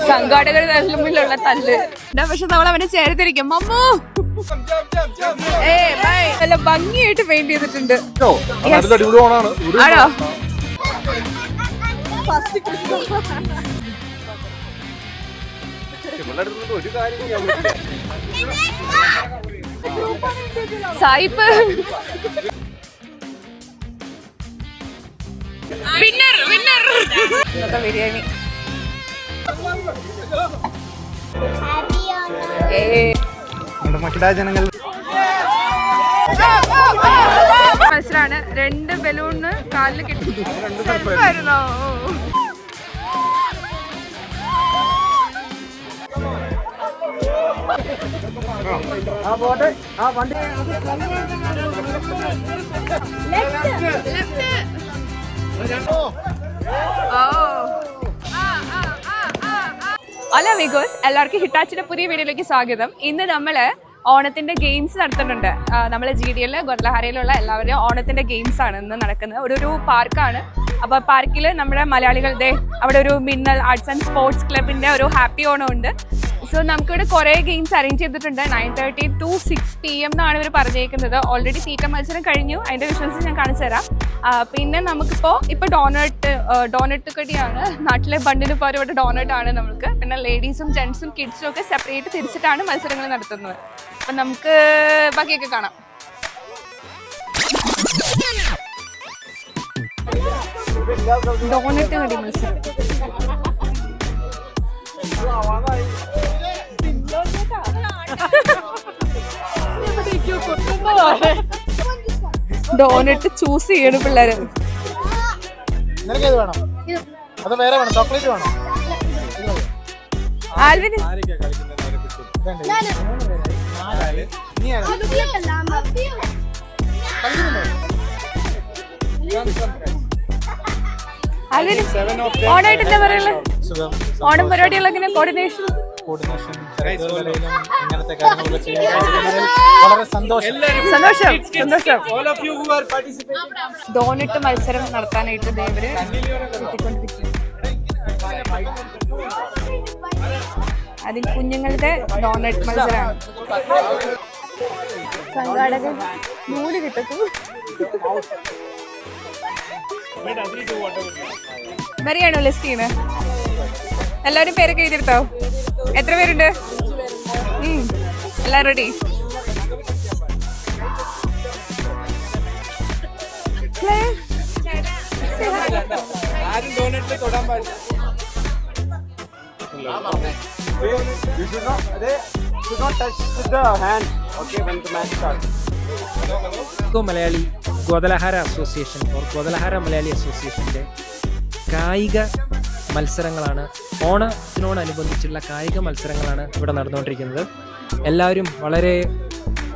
സംഘാടകർ തമ്മിലുള്ള തല്ല്. പക്ഷെ നമ്മൾ അവനെ ചേർത്തിരിക്കും. മമ്മൂ നല്ല ഭംഗിയായിട്ട് പെയിന്റ് ചെയ്തിട്ടുണ്ട്. ആണോ? സായിപ്പ് വിന്നർ വിന്നർ ബിരിയാണി. മത്സരമാണ്. 2 ബലൂണ് കാലിൽ കിട്ടുമായിരുന്നോ? ഹലോ അമീഗോസ്, എല്ലാവർക്കും ഹിറ്റാച്ചിയുടെ പുതിയ വീഡിയോയിലേക്ക് സ്വാഗതം. ഇന്ന് നമ്മള് ഓണത്തിന്റെ ഗെയിംസ് നടത്തുന്നുണ്ട്. നമ്മള് GDL ഗുദലഹരയിലുള്ള എല്ലാവരും ഓണത്തിന്റെ ഗെയിംസ് ആണ് ഇന്ന് നടക്കുന്നത്. ഒരു പാർക്കാണ്. അപ്പൊ പാർക്കിൽ നമ്മുടെ മലയാളികളുടെ അവിടെ ഒരു മിന്നൽ ആർട്സ് ആൻഡ് സ്പോർട്സ് ക്ലബിന്റെ ഒരു ഹാപ്പി ഓണം ഉണ്ട്. സോ നമുക്കിവിടെ കുറേ ഗെയിംസ് അറേഞ്ച് ചെയ്തിട്ടുണ്ട്. 9:30 to 6 PM എന്നാണ് ഇവർ പറഞ്ഞേക്കുന്നത്. ഓൾറെഡി തീറ്റ മത്സരം കഴിഞ്ഞു. അതിന്റെ വിഷ്വൽസ് ഞാൻ കാണിച്ചു തരാം. പിന്നെ നമുക്കിപ്പോൾ ഡോണറ്റ് കടിയാണ്. നാട്ടിലെ ബണ്ടിന് പകരം ഇവിടെ ഡോണറ്റ് ആണ് നമുക്ക്. പിന്നെ ലേഡീസും ജെൻസും കിഡ്സും ഒക്കെ സെപ്പറേറ്റ് തിരിച്ചിട്ടാണ് മത്സരങ്ങൾ നടത്തുന്നത്. അപ്പം നമുക്ക് ബാക്കിയൊക്കെ കാണാം. ഡോണറ്റ് കടി മത്സരം. ഡോണറ്റ് ചൂസ് ചെയ്യണം പിള്ളേര്. ആൽവിന് ഓണായിട്ട് എന്താ പറയല്ലേ? ഓണം പരിപാടികളൊക്കെ കോർഡിനേഷൻ സന്തോഷം. ഡോണറ്റ് മത്സരം നടത്താനായിട്ട് ഇവര് എത്തിക്കൊണ്ടിരിക്കും. അതിൽ കുഞ്ഞുങ്ങളുടെ ഡോണറ്റ് മത്സരമാണ്. സംഘാടകൻ നൂല് കിട്ടും. വരികയാണോ ലിസ്റ്റ് ചെയ്യുന്നത്? എല്ലാവരും പേരൊക്കെ എഴുതിയെടുത്തോ? എത്ര പേരുണ്ട്? എല്ലാം റെഡി? മലയാളി ഗുദലഹര അസോസിയേഷൻ ഗുദലഹര മലയാളി അസോസിയേഷൻ്റെ കായിക മത്സരങ്ങളാണ്. ഓണത്തിനോടനുബന്ധിച്ചുള്ള കായിക മത്സരങ്ങളാണ് ഇവിടെ നടന്നുകൊണ്ടിരിക്കുന്നത്. എല്ലാവരും വളരെ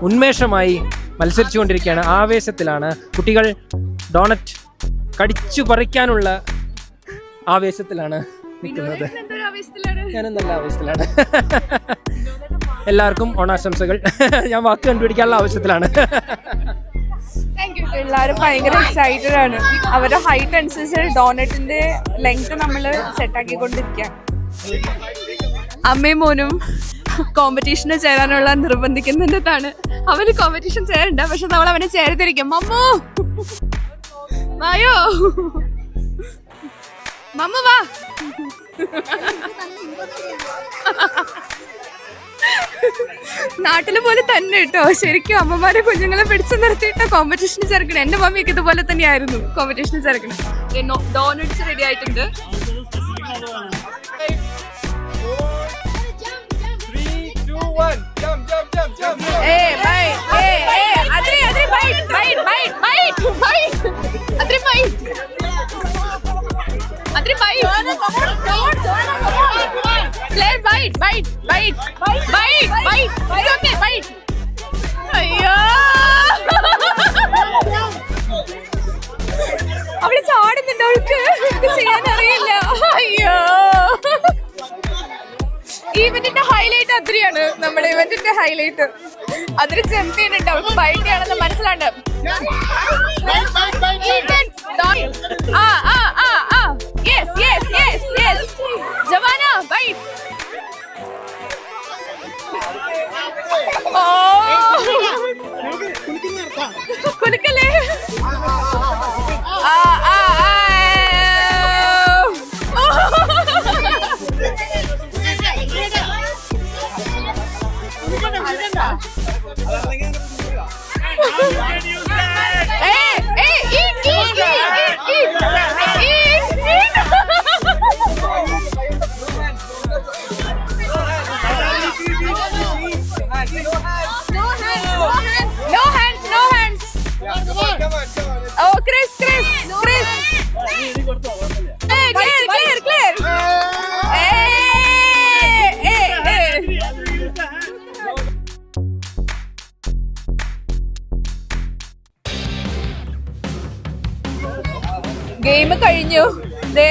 ഉന്മേഷമായി മത്സരിച്ചുകൊണ്ടിരിക്കുകയാണ്. ആവേശത്തിലാണ്. കുട്ടികൾ ഡോണറ്റ് കടിച്ചു പറിക്കാനുള്ള ആവേശത്തിലാണ് നിൽക്കുന്നത്. ഞാനും നല്ല ആവേശത്തിലാണ്. എല്ലാവർക്കും ഓണാശംസകൾ. ഞാൻ വാക്ക് കണ്ടുപിടിക്കാനുള്ള ആവശ്യത്തിലാണ്. എല്ലാവരും ഭയങ്കര എക്സൈറ്റഡ് ആണ്. അവരുടെ ഹൈറ്റ് അനുസരിച്ച് ഡോണറ്റിന്റെ ലെങ്ത് നമ്മൾ സെറ്റാക്കിക്കൊണ്ടിരിക്കുകയാണ്. അമ്മയും മോനും കോമ്പറ്റീഷന് ചേരാനുള്ള നിർബന്ധിക്കുന്നതാണ്. അവന് കോമ്പറ്റീഷൻ ചേരണ്ട, പക്ഷെ നമ്മൾ അവനെ ചേർത്തിരിക്കും. മമ്മൂ വായോ, മമ്മു വാ. നാട്ടിലെ പോലെ തന്നെ കേട്ടോ. ശരിക്കും അമ്മമാരെ കുഞ്ഞുങ്ങളെ പിടിച്ചു നിർത്തിയിട്ട കോമ്പറ്റീഷന് ചേർക്കണം. എന്റെ മമ്മിയൊക്കെ ഇതുപോലെ തന്നെയായിരുന്നു കോമ്പറ്റീഷന് ചേർക്കണം. ഡോണറ്റ്സ് റെഡി ആയിട്ടുണ്ട്. അയ്യോ, അവിടെ ചാടുന്നുണ്ട്. അവൾക്ക് ചെയ്യാൻ അറിയില്ല. അയ്യോ, ഇവന്റിന്റെ ഹൈലൈറ്റ് അത്രയാണ്. നമ്മുടെ ഇവന്റിന്റെ ഹൈലൈറ്റ് അതിൽ ജമ്പ് ചെയ്യുന്നുണ്ട്. അവൾക്ക് ബൈറ്റ് ആണെന്ന് മനസ്സിലാണ്ട്. Yes. Javana, bite. കുലുക്കല്ലേ? No hands. Oh, Chris. Hey, clear. Hey. Game കഴിഞ്ഞു. ദേ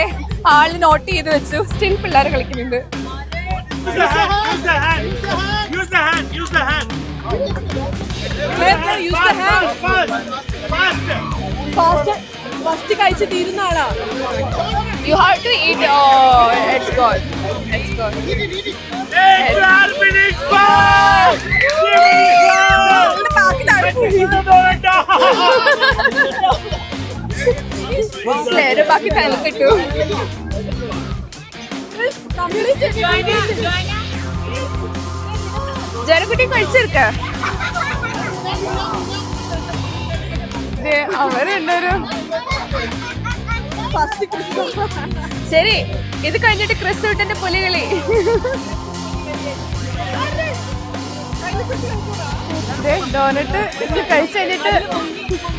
ആള് നോട്ട് ചെയ്ത് വെച്ചു. സ്റ്റിൽ പിള്ളേർ കളിക്കുന്നുണ്ട്. Use the hand. Use the hand. Fast കഴിച്ച് തീരുന്ന ആളാ. You have to eat. Oh, it's good. ബാക്കി തലക്കിട്ടു. ജനക്കുട്ടി കഴിച്ചെടുക്ക. അവരെല്ലാരും ശരി. ഇത് കഴിഞ്ഞിട്ട് ക്രിസ്തുവിന്റെ പുലികളി. ഡോനറ്റ് ഇത് കഴിച്ചു കഴിഞ്ഞിട്ട്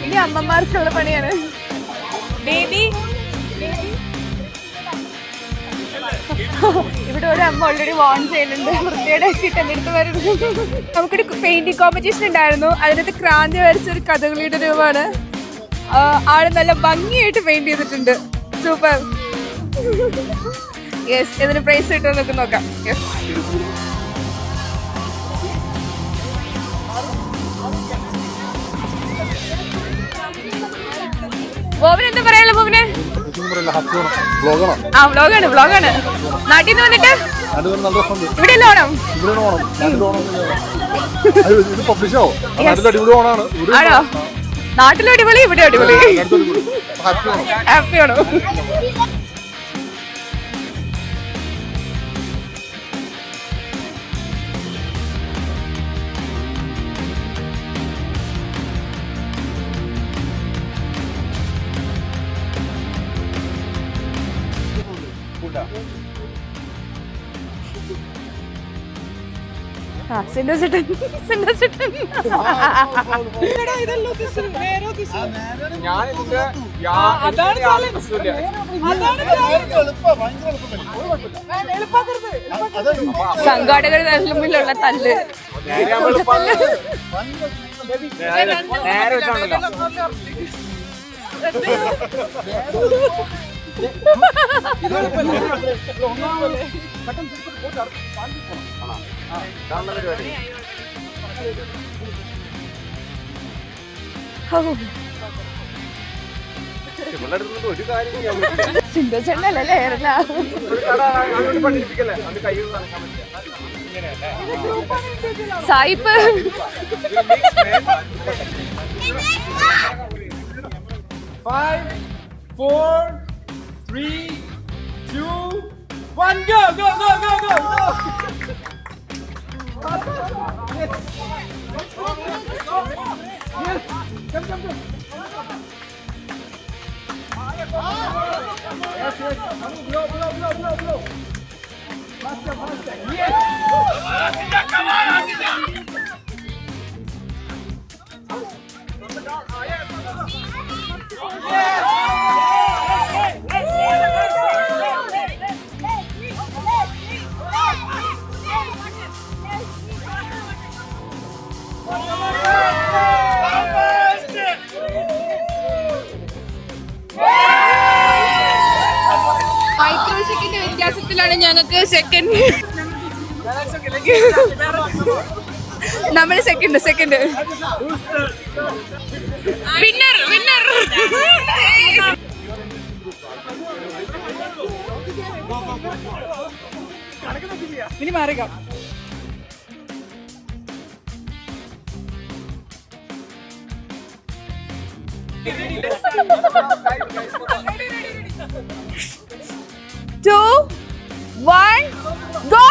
ഇനി അമ്മമാർക്കുള്ള പണിയാണ്. ബേബി ഇവിടെ ഒരു അമ്മ ഓൾറെഡി വാൺ ചെയ്യുന്നുണ്ട്. വൃത്തിയുടെ ആക്കിയിട്ട് എൻ്റെ അടുത്ത് വരുന്നു. നമുക്കൊരു പെയിന്റിംഗ് കോമ്പറ്റീഷൻ ഉണ്ടായിരുന്നു. അതിനകത്ത് ക്രാന്തി വരച്ചൊരു കഥകളിയുടെ രൂപമാണ്. ആള് നല്ല ഭംഗിയായിട്ട് പെയിന്റ് ചെയ്തിട്ടുണ്ട്. സൂപ്പർ. യെസ്, ഇതിന് പ്രൈസ് കിട്ടുമോ നമുക്ക് നോക്കാം. യെസ്, ബോബിന് എന്താ പറയാനുള്ള? ബോബിന് വ്ലോഗാണ്. നാട്ടിൽ നിന്ന് വന്നിട്ട് ഇവിടെ എല്ലാം ഓണം ആണോ? നാട്ടിലും അടിപൊളി, ഇവിടെ അടിപൊളി. ഹാപ്പി ആണോ? സിൻഡോ ചേട്ടൻ സംഘാടകർ തമ്മിലുള്ള തല്ല്. സിൻഡോ ചേട്ടനല്ലേ ഏറല. സായിപ്പ് 5, 4, 3, 2, 1, go! Yes! Come. Yes. Blow. Faster. Yes! Microsecond വ്യത്യാസത്തിലാണ് ഞങ്ങൾക്ക് സെക്കൻഡ്. നമ്മൾ സെക്കൻഡ് വിന്നർ ഇനി മാറിക്കാം. Two, one, go!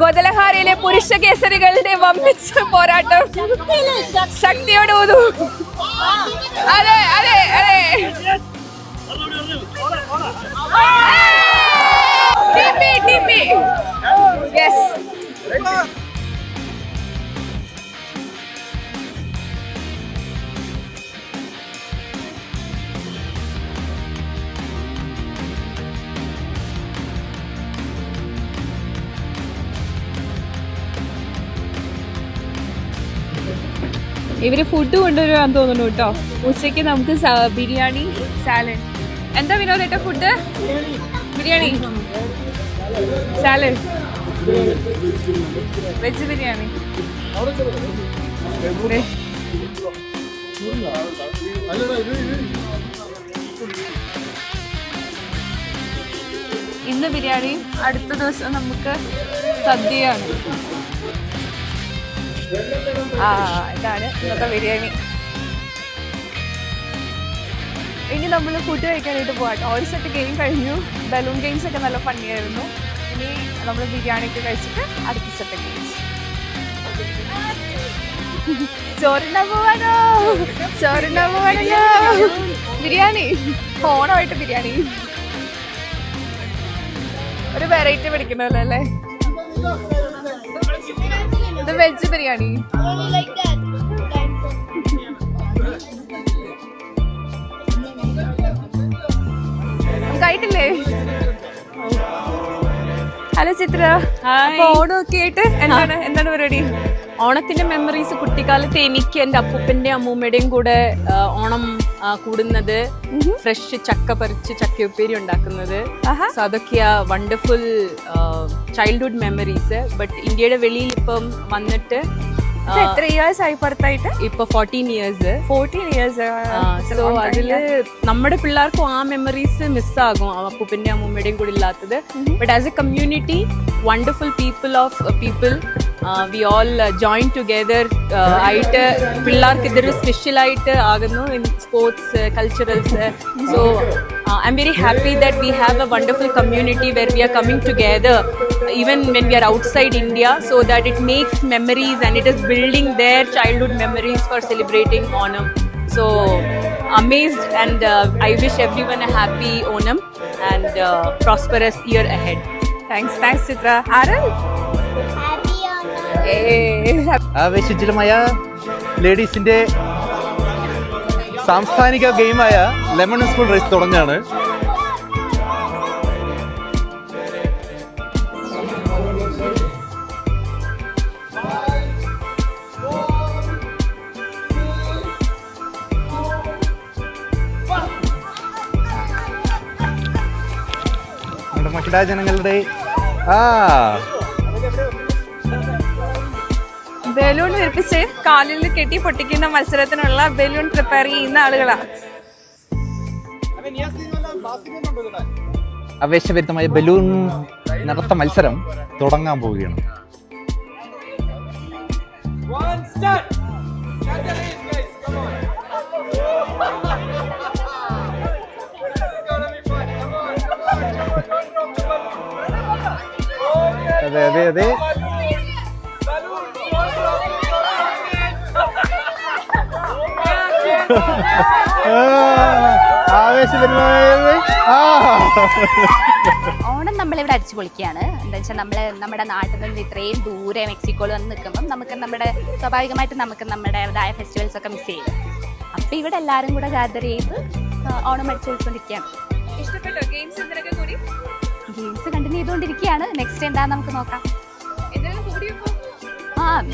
ഗോദലഹാരയിലെ പുരുഷ കേസരികളുടെ വമ്പിച്ച പോരാട്ടം ശക്തിയോട് ഊതു. അതെ അതെ അതെ. TP. Yes. ഇവര് ഫുഡ് കൊണ്ടുവരുവാന്ന് തോന്നുന്നു കേട്ടോ. ഉച്ചയ്ക്ക് നമുക്ക് ബിരിയാണി, സാലഡ്. എന്താ വിനോദേട്ട food? Biryani, salad, veg biryani. ഇന്ന് ബിരിയാണി, അടുത്ത ദിവസം നമുക്ക് സദ്യയാണ്. ഇതാണ് ഇന്നത്തെ ബിരിയാണി. ഇനി നമ്മൾ ഫുഡ് കഴിക്കാനായിട്ട് പോകാം. ഒരു സെറ്റ് ഗെയിം കഴിഞ്ഞു. ബലൂൺ ഗെയിംസ് ഒക്കെ നല്ല ഫണ്ണിയായിരുന്നു. ഇനി നമ്മൾ ബിരിയാണി ഒക്കെ കഴിച്ചിട്ട് അടുത്ത സെറ്റ് ഗെയിംസ്. ചോറിനാ പോവാനോ? ബിരിയാണി, ഓണമായിട്ട് ബിരിയാണി. ഒരു വെറൈറ്റി പിടിക്കണമല്ലോ അല്ലേ? ഇത് വെജ് ബിരിയാണി. കഴിട്ടില്ലേ? ഹലോ ചിത്ര. ഓണമൊക്കെ ആയിട്ട് എന്താണ് പരിപാടി? ഓണത്തിന്റെ മെമ്മറീസ് കുട്ടിക്കാലത്ത് എനിക്ക് എൻ്റെ അപ്പൂപ്പൻ്റെയും അമ്മൂമ്മയുടെയും കൂടെ ഓണം കൂടുന്നത്, ഫ്രഷ് ചക്ക പറിച്ച് ചക്കയുപ്പേരി ഉണ്ടാക്കുന്നത്. സോ അതൊക്കെയാ വണ്ടർഫുൾ ചൈൽഡ്ഹുഡ് മെമ്മറീസ്. ബട്ട് ഇന്ത്യയുടെ വെളിയിൽ ഇപ്പം വന്നിട്ട് എത്ര ഇയേഴ്സ് ആയി പുറത്തായിട്ട്? ഇപ്പൊ 14 years. സോ അതില് നമ്മുടെ പിള്ളേർക്കും ആ മെമ്മറീസ് മിസ്സാകും അപ്പൂപ്പൻ്റെയും അമ്മൂമ്മയുടെയും കൂടെ ഇല്ലാത്തത്. But as A community, wonderful people we all join together ആയിട്ട് പിള്ളേർക്ക് ഇതൊരു സ്പെഷ്യലായിട്ട് ആകുന്നു in sports, culturals. So I am very happy that we have A wonderful community were V are coming together even when we are outside India, so that it makes memories and it is building their childhood memories for celebrating Onam. So amazed, and I wish everyone a happy Onam and prosperous year ahead. Thanks Chitra. Aaron, happy Onam. ആവേശജലമായ ലേഡീസിന്റെ സാംസ്കാരിക ഗെയിമായ lemon spoon raise തുടങ്ങുകയാണ്. മഹിളാ ജനങ്ങളുടെ balloon വിരിപ്പിച്ച് കാലിൽ കെട്ടി പൊട്ടിക്കുന്ന മത്സരത്തിനുള്ള balloon prepare ചെയ്യുന്ന ആളുകളാണ്. ആവേശഭരിതമായ balloon നടത്ത മത്സരം തുടങ്ങാൻ പോവുകയാണ്. അതെ ഓണം നമ്മളിവിടെ അടിച്ചു പൊളിക്കുകയാണ്. എന്താ വെച്ചാൽ നമ്മുടെ നാട്ടിൽ നിന്ന് ഇത്രയും ദൂരെ മെക്സിക്കോയിൽ വന്ന് നിൽക്കുമ്പം നമുക്ക് സ്വാഭാവികമായിട്ട് നമ്മുടേതായ ഫെസ്റ്റിവൽസ് ഒക്കെ മിസ് ചെയ്യും. അപ്പം ഇവിടെ എല്ലാവരും കൂടെ ഗാദർ ചെയ്ത് ഓണം അടിച്ചു പൊളിച്ചുകൊണ്ടിരിക്കുകയാണ്. ഗെയിംസ് കണ്ടിന്യൂ ചെയ്തുകൊണ്ടിരിക്കുകയാണ്. നെക്സ്റ്റ് എന്താന്ന് നമുക്ക് നോക്കാം.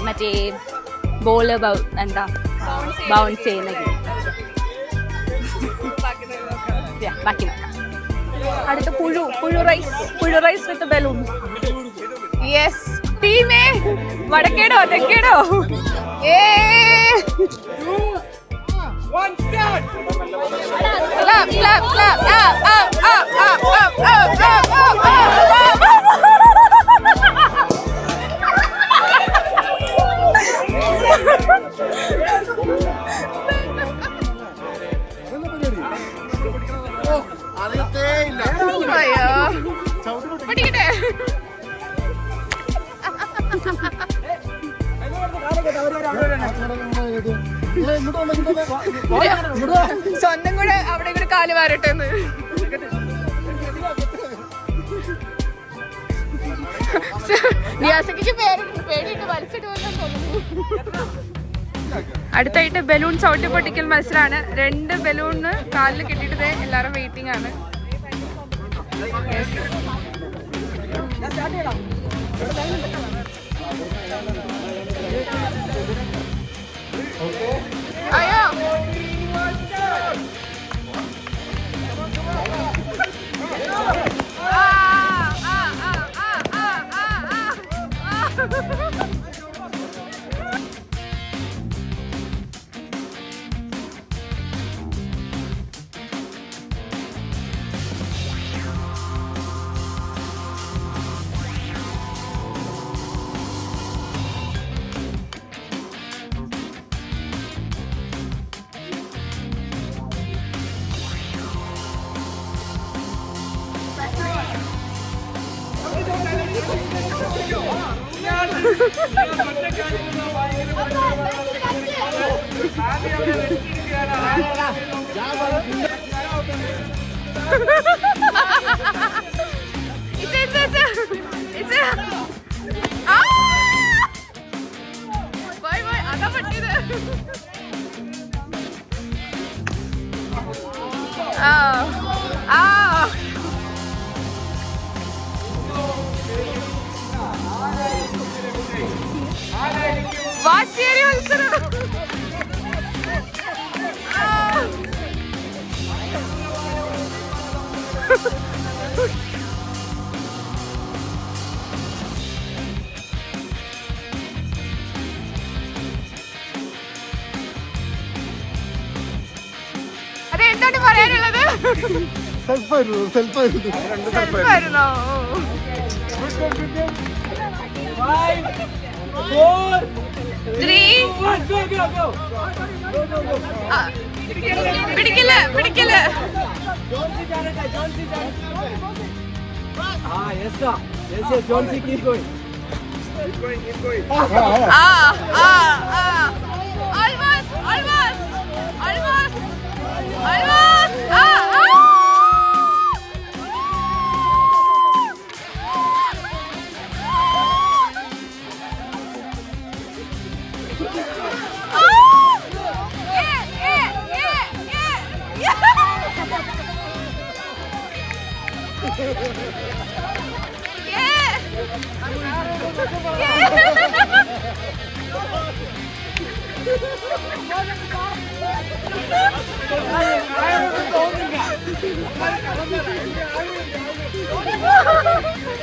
മറ്റേ ബോള് ബൗൺസ് ചെയ്യുന്ന ഗെയിം ബാക്കി നോക്കാം. അടുത്ത പുഴു റൈസ് വിത്ത് ബലൂൺ. യെസ് ടീമേ, വടക്കേടോ തെക്കേടോ? 1, start! Clap, clap, clap. അയ്യോ പഠിക്കട്ടെ. സ്വന്തം കൂടെ അവിടെ കൂടെ കാല് വാരട്ടെന്ന്. നിയാസക്ക് പേടിയിട്ട് വലിച്ചിട്ട് പോകാൻ തോന്നുന്നു. അടുത്തായിട്ട് ബലൂൺ ചവിട്ടി പൊട്ടിക്കൽ മത്സരമാണ്. 2 ബലൂണ് കാലിൽ കെട്ടിയിട്ട് എല്ലാവരും വെയിറ്റിംഗ് ആണ്. അയ്യോ അതാ പറ്റിയത്. വാശിയേറിയ മത്സരം. അതെ, എന്താണ് പറയാനുള്ളത്? സെൽഫായിരുന്നോ? 5, 4, 3. go, go, go. പിടിക്കില്ല. Yes, sir. Yes, John C, keep going. Keep going. Almost.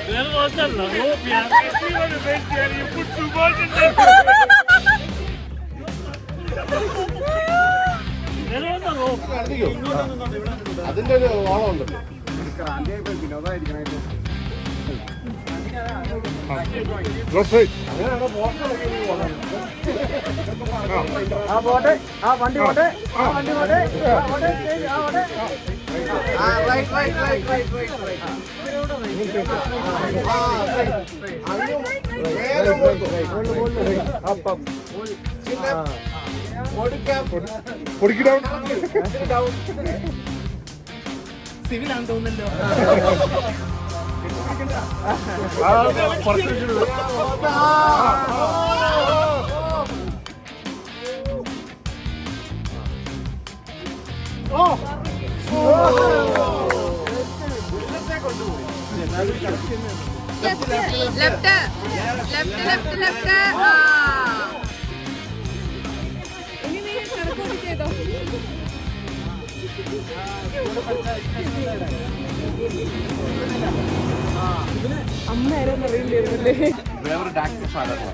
That wasn't the hope, yeah. If you want to make there, you put too much in there. That was the hope. അതിന്റെ ഒരു ഓളം ഉണ്ടല്ലോ. സിവിലാണെന്ന് തോന്നുന്നല്ലോ. Favorite actress ആരാണ്?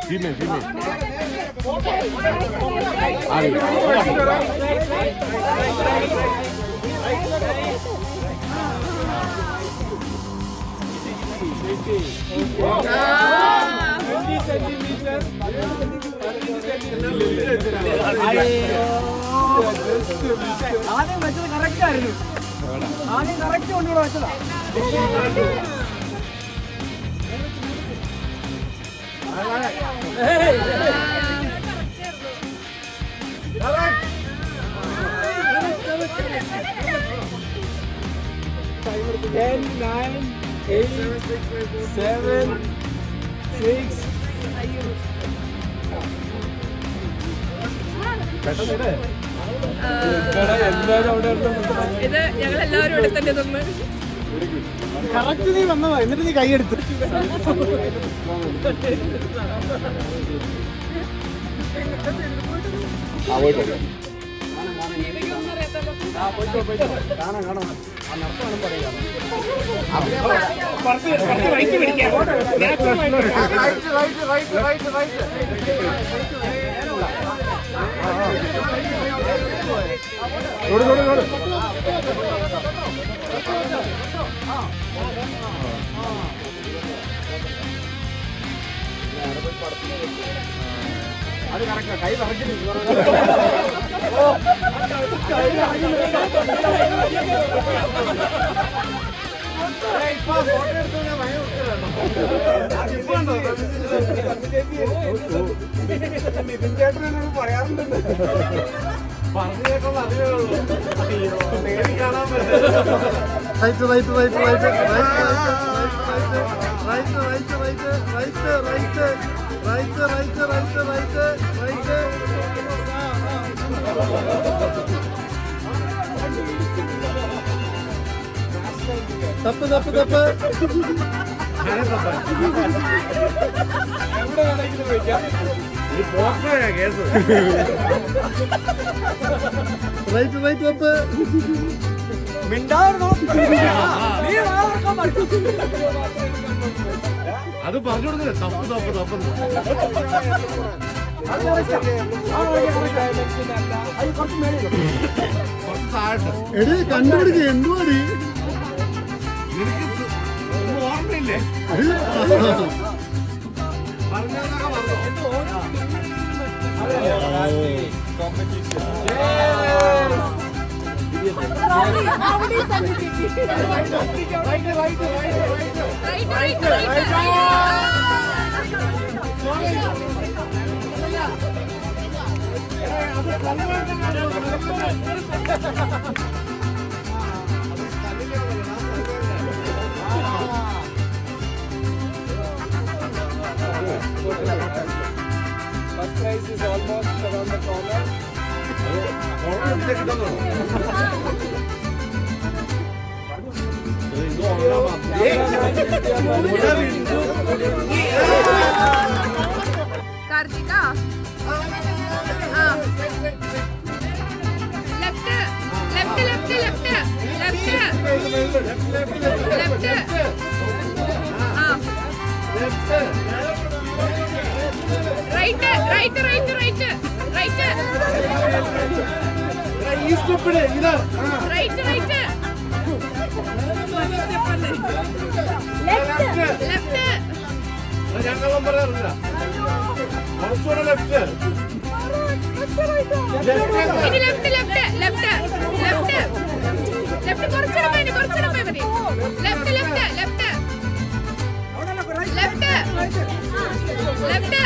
Female. ആദ്യം വെച്ചത് correct ആയിരുന്നു. ആദ്യം correct കൊണ്ടുകൂടെ വെച്ചതാ. Ten, 9, 8, 7, 6. ഇത് ഞങ്ങൾ എല്ലാവരും ഇവിടെ തന്നെ നിന്ന് കറക്റ്റ് നീ വന്നതാ, എന്നിട്ട് നീ കൈയെടുത്തു. അത് കറക്റ്റാ, കൈ കറക്റ്റ്. നിതിൻ ചേട്ടൻ എന്നോട് പറയാറുണ്ട്, പറഞ്ഞു കേട്ടുള്ള അതിലേ ഉള്ളൂ, നേരി കാണാൻ തപ്പ് തപ്പ് തപ്പ് എവിടെ വേണമെങ്കിലും പോയിക്കാം. കേസ് റൈറ്റ് റൈറ്റ് തപ്പ് മിണ്ടാറുണ്ടോ അത് പറഞ്ഞു കൊടുക്കില്ല. തപ്പ് തപ്പ് തപ്പ് എടി കണ്ടുപിടിക്കുക എന്തുവാടി നിനക്ക് ഓർമ്മയില്ലേ? First prize is almost around the corner. Karthika left left left left left right right right right right ഈ സ്റ്റെപ്പില് ഇത് റൈറ്റ് റൈറ്റ് ലെഫ്റ്റ് ലെഫ്റ്റ് ഞങ്ങളും പറയാറില്ല. കുറച്ചുകൂടെ ലെഫ്റ്റ് ഇനി left left left left left കുറച്ചുകൂടെ പോയി കുറച്ചുകൂടെ പോയി മതി. Left left left left left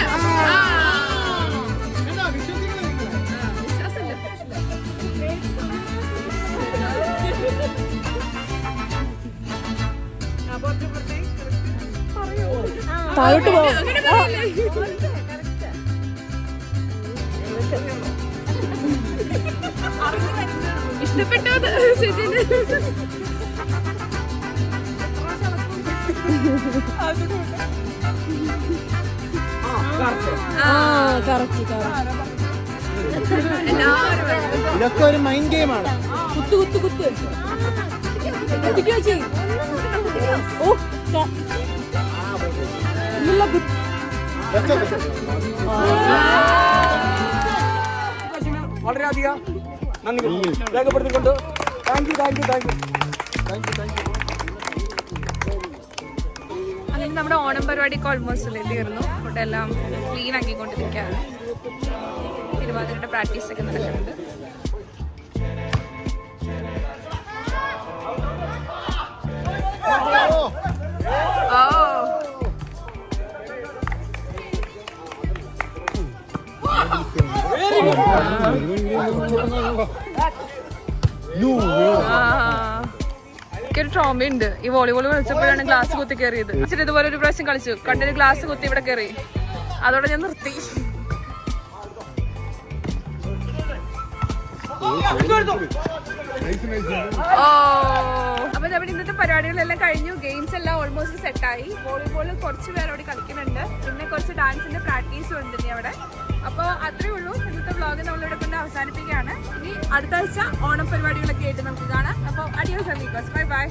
താഴോട്ട് പോവാം. ഇഷ്ടപ്പെട്ടോ ചേച്ചിന്? ഇതൊക്കെ ഒരു മൈൻഡ് ഗെയിമാണ്. കുത്ത് കുത്ത് കുത്ത് കുത്തിക്കോ ചേച്ചി. ഓ ഇല്ല കുത്ത്. വളരെയധികം നന്ദി രേഖപ്പെടുത്തിക്കൊണ്ട് താങ്ക് യു. അങ്ങനെ നമ്മുടെ ഓണം പരിപാടിക്ക് ഓൾമോസ്റ്റ് തീർന്നു. ഫുഡ് എല്ലാം ക്ലീൻ ആക്കിക്കൊണ്ടിരിക്കുകയാണ്. തിരുവാതിരയുടെ പ്രാക്ടീസ് ഒക്കെ നടക്കുന്നുണ്ട്. എനിക്കൊരു ട്രോമ ഉണ്ട്. ഈ വോളിബോൾ കളിച്ചപ്പോഴാണ് ഗ്ലാസ് കുത്തി കയറിയത്. ഇച്ചിരി ഇതുപോലെ ഒരു പ്രാവശ്യം കളിച്ചു, കണ്ടൊരു ഗ്ലാസ് കുത്തി ഇവിടെ കയറി. അതോടെ ഞാൻ നിർത്തി. അപ്പൊ നമ്മുടെ ഇന്നത്തെ പരിപാടികളെല്ലാം കഴിഞ്ഞു. ഗെയിംസ് എല്ലാം ഓൾമോസ്റ്റ് സെറ്റായി. വോളിബോൾ കുറച്ച് പേരോട് കളിക്കുന്നുണ്ട്. പിന്നെ കുറച്ച് ഡാൻസിന്റെ പ്രാക്ടീസും ഉണ്ട് ഇനി അവിടെ. അപ്പോൾ അത്രേ ഉള്ളൂ. ഇന്നത്തെ വ്ളോഗ് നമ്മളിവിടെ കൊണ്ട് അവസാനിപ്പിക്കുകയാണ്. ഇനി അടുത്ത ആഴ്ച ഓണം പരിപാടികളൊക്കെ ആയിട്ട് നമുക്ക് കാണാം. അപ്പോൾ അഡിയോസ് അമീഗോസ്. Bye bye.